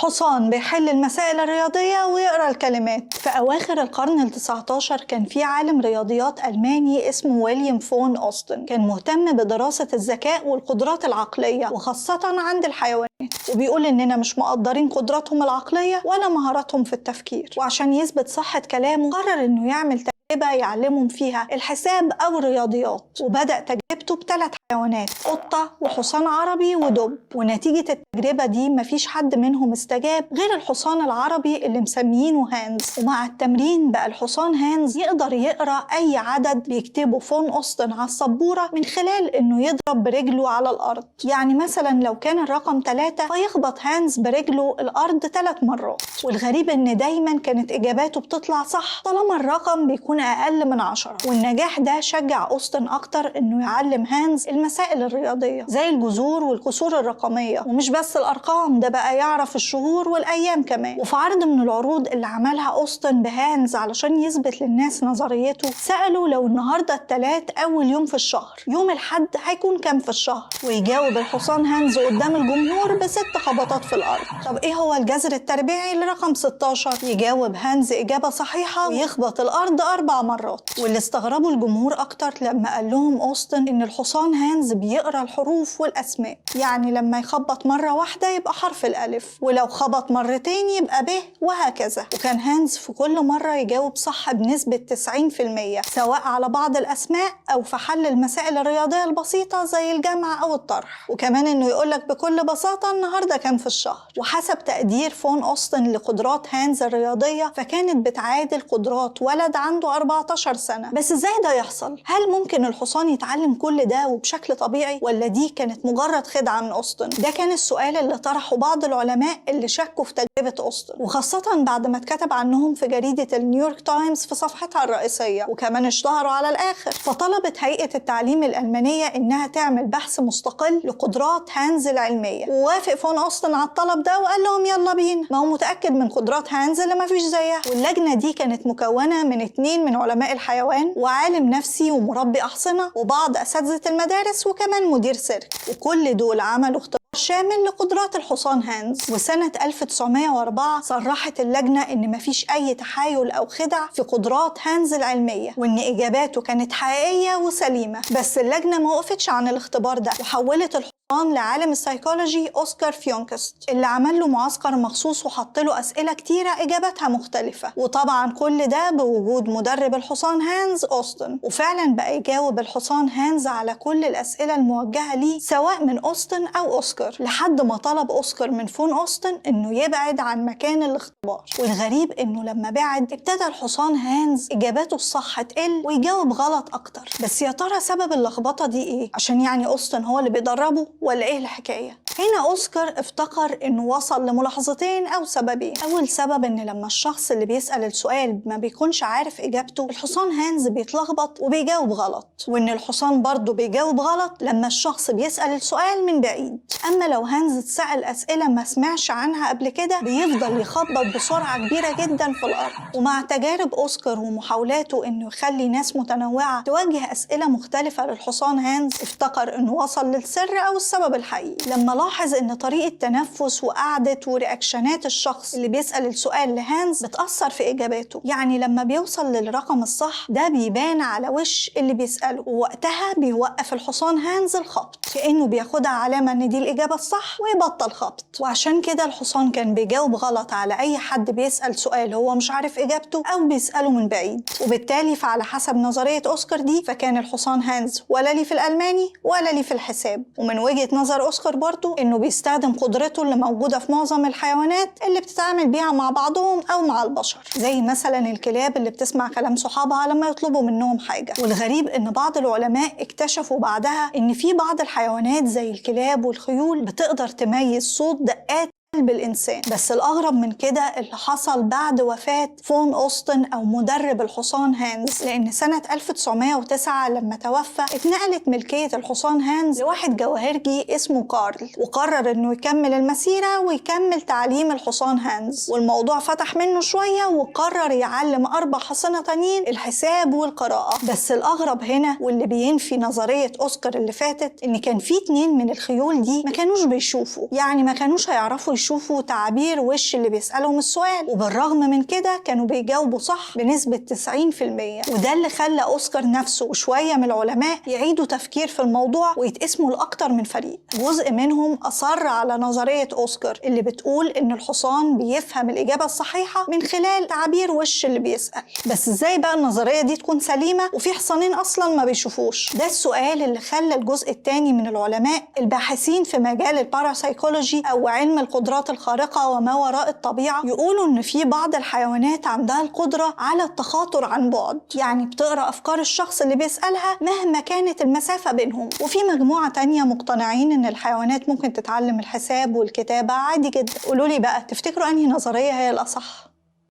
حصان بيحل المسائل الرياضية ويقرأ الكلمات. في أواخر القرن ال19 كان في عالم رياضيات ألماني اسمه ويليام فون أوستن، كان مهتم بدراسة الذكاء والقدرات العقلية وخاصة عند الحيوانات، وبيقول إننا مش مقدرين قدراتهم العقلية ولا مهاراتهم في التفكير. وعشان يثبت صحة كلامه قرر إنه يعمل تجربة يعلمهم فيها الحساب أو الرياضيات، وبدأ تجربته ب3 حيوانات، قطة وحصان عربي ودب. ونتيجة التجربة دي مفيش حد منهم استجاب غير الحصان العربي اللي مسميينه هانز. ومع التمرين بقى الحصان هانز يقدر يقرأ أي عدد بيكتبه فون أوستن على السبورة من خلال إنه يضرب برجله على الأرض. يعني مثلا لو كان الرقم 3 فيخبط هانز برجله الأرض 3 مرات. والغريب إن دايما كانت إجاباته بتطلع صح طالما الرقم بيكون أقل من 10. والنجاح ده شجع أوستن أكتر إنه يعلم هانز المسائل الرياضية زي الجذور والكسور الرقمية، ومش بس الأرقام، ده بقى يعرف الشهور والأيام كمان. وفي عرض من العروض اللي عملها أوستن بهانز علشان يثبت للناس نظريته، سألوا لو النهاردة التلات أول يوم في الشهر، يوم الحد هيكون كام في الشهر؟ ويجاوب الحصان هانز قدام الجمهور ب6 خبطات في الأرض. طب إيه هو الجذر التربيعي لرقم 16؟ يجاوب هانز إجابة صحيحة ويخبط الأرض 4 مرات. واللي استغربوا الجمهور أكتر لما قال لهم أوستن إن الحصان هانز بيقرأ الحروف والأسماء، يعني لما يخبط مرة واحدة يبقى حرف الألف، ولو خبط مرتين يبقى ب، وهكذا. وكان هانز في كل مرة يجاوب صح بنسبة 90%، سواء على بعض الأسماء أو في حل المسائل الرياضية البسيطة زي الجمع أو الطرح. وكمان إنه يقولك بكل بساطة النهاردة كام في الشهر. وحسب تقدير فون أوستن لقدرات هانز الرياضية فكانت بتعادل قدرات ولد عنده 14 سنة. بس إزاي ده يحصل؟ هل ممكن الحصان يتعلم كل ده وبشكل طبيعي، ولا دي كانت مجرد خدعة من أوستن؟ ده كان السؤال اللي طرحه بعض العلماء اللي شكوا في تجربة أوستن، وخاصة بعد ما اتكتب عنهم في جريدة النيويورك تايمز في صفحتها الرئيسية، وكمان اشتهروا على الآخر. فطلبت هيئة التعليم الألمانية إنها تعمل بحث مستقل لقدرات هانز العلمية، ووافق فون أوستن على الطلب ده وقال لهم يلا بينا، ما هو متأكد من قدرات هانز اللي ما فيش زيها. واللجنة دي كانت مكونة من 2 من علماء الحيوان وعالم نفسي ومربي أحصنة وبعض أساتذة المدارس وكمان مدير سيرك، وكل دول عملوا اختبار شامل لقدرات الحصان هانز. وسنة 1904 صرحت اللجنة إن مفيش أي تحايل أو خدع في قدرات هانز العلمية، وإن إجاباته كانت حقيقية وسليمة. بس اللجنة ما وقفتش عن الاختبار ده وحولت الحصان لعالم السيكولوجي أوسكار فيونكست، اللي عمل له معسكر مخصوص وحط له أسئلة كتيرة إجاباتها مختلفة. وطبعا كل ده بوجود مدرب الحصان هانز أوستن، وفعلا بقى يجاوب الحصان هانز على كل الأسئلة الموجهة ليه سواء من أوستن أو أوسكار، لحد ما طلب أوسكار من فون أوستن إنه يبعد عن مكان الاختبار. والغريب إنه لما بعد ابتدى الحصان هانز إجاباته الصح تقل ويجاوب غلط أكتر. بس يا ترى سبب اللخبطة دي إيه؟ عشان يعني أوستن هو اللي بيدربه ولا إيه الحكاية؟ هنا أوسكار افتكر إنه وصل لملاحظتين أو سببين. أول سبب إن لما الشخص اللي بيسأل السؤال ما بيكونش عارف إجابته، الحصان هانز بيتلخبط وبيجاوب غلط، وإن الحصان برضه بيجاوب غلط لما الشخص بيسأل السؤال من بعيد. أما لو هانز اتسأل أسئلة ما سمعش عنها قبل كده بيفضل يخبط بسرعة كبيرة جدا في الأرض. ومع تجارب أوسكار ومحاولاته إنه يخلي ناس متنوعة توجه أسئلة مختلفة للحصان هانز، افتكر إنه وصل للسر أو السبب الحقيقي لما لاحظ إن طريقة تنفس وقعدة ورياكشنات الشخص اللي بيسأل السؤال لهانز بتأثر في إجاباته. يعني لما بيوصل للرقم الصح ده بيبان على وش اللي بيسأله، ووقتها بيوقف الحصان هانز الخبط كأنه بياخدها علامة إن دي الإجابة الصح ويبطل خبط. وعشان كده الحصان كان بيجاوب غلط على أي حد بيسأل سؤال هو مش عارف إجابته أو بيسأله من بعيد. وبالتالي فعلى حسب نظرية أوسكار دي فكان الحصان هانز ولا ليه في الألماني ولا ليه في الحساب. ومن وجهة نظر أوسكار برضو إنه بيستخدم قدرته اللي موجودة في معظم الحيوانات اللي بتتعامل بيها مع بعضهم أو مع البشر، زي مثلا الكلاب اللي بتسمع كلام صحابها لما يطلبوا منهم حاجة. والغريب إن بعض العلماء اكتشفوا بعدها إن في بعض الحيوانات زي الكلاب والخيول بتقدر تميز صوت دقات قلب الإنسان. بس الأغرب من كده اللي حصل بعد وفاة فون أوستن أو مدرب الحصان هانز، لأن سنة 1909 لما توفى اتنقلت ملكية الحصان هانز لواحد جواهرجي اسمه كارل، وقرر إنه يكمل المسيرة ويكمل تعليم الحصان هانز. والموضوع فتح منه شوية وقرر يعلم 4 حصنة تانيين الحساب والقراءة. بس الأغرب هنا واللي بينفي نظرية أوسكار اللي فاتت إن كان في 2 من الخيول دي ما كانوش بيشوفوا، يعني ما كانوش هيعرفوا يشوفوا بيشوفوا تعابير وش اللي بيسألهم السؤال، وبالرغم من كده كانوا بيجاوبوا صح بنسبة 90%. وده اللي خلى أوسكار نفسه وشوية من العلماء يعيدوا تفكير في الموضوع ويتقسموا لأكتر من فريق. جزء منهم أصر على نظرية أوسكار اللي بتقول إن الحصان بيفهم الإجابة الصحيحة من خلال تعابير وش اللي بيسأل. بس إزاي بقى النظرية دي تكون سليمة وفي حصانين أصلاً ما بيشوفوش؟ ده السؤال اللي خلى الجزء الثاني من العلماء الباحثين في مجال الباراسايكولوجي أو علم القدرات الخارقة وما وراء الطبيعة يقولوا إن في بعض الحيوانات عندها القدرة على التخاطر عن بعد، يعني بتقرأ أفكار الشخص اللي بيسألها مهما كانت المسافة بينهم. وفي مجموعة تانية مقتنعين إن الحيوانات ممكن تتعلم الحساب والكتابة عادي جدا. قولولي بقى تفتكروا أنهي نظرية هي الأصح؟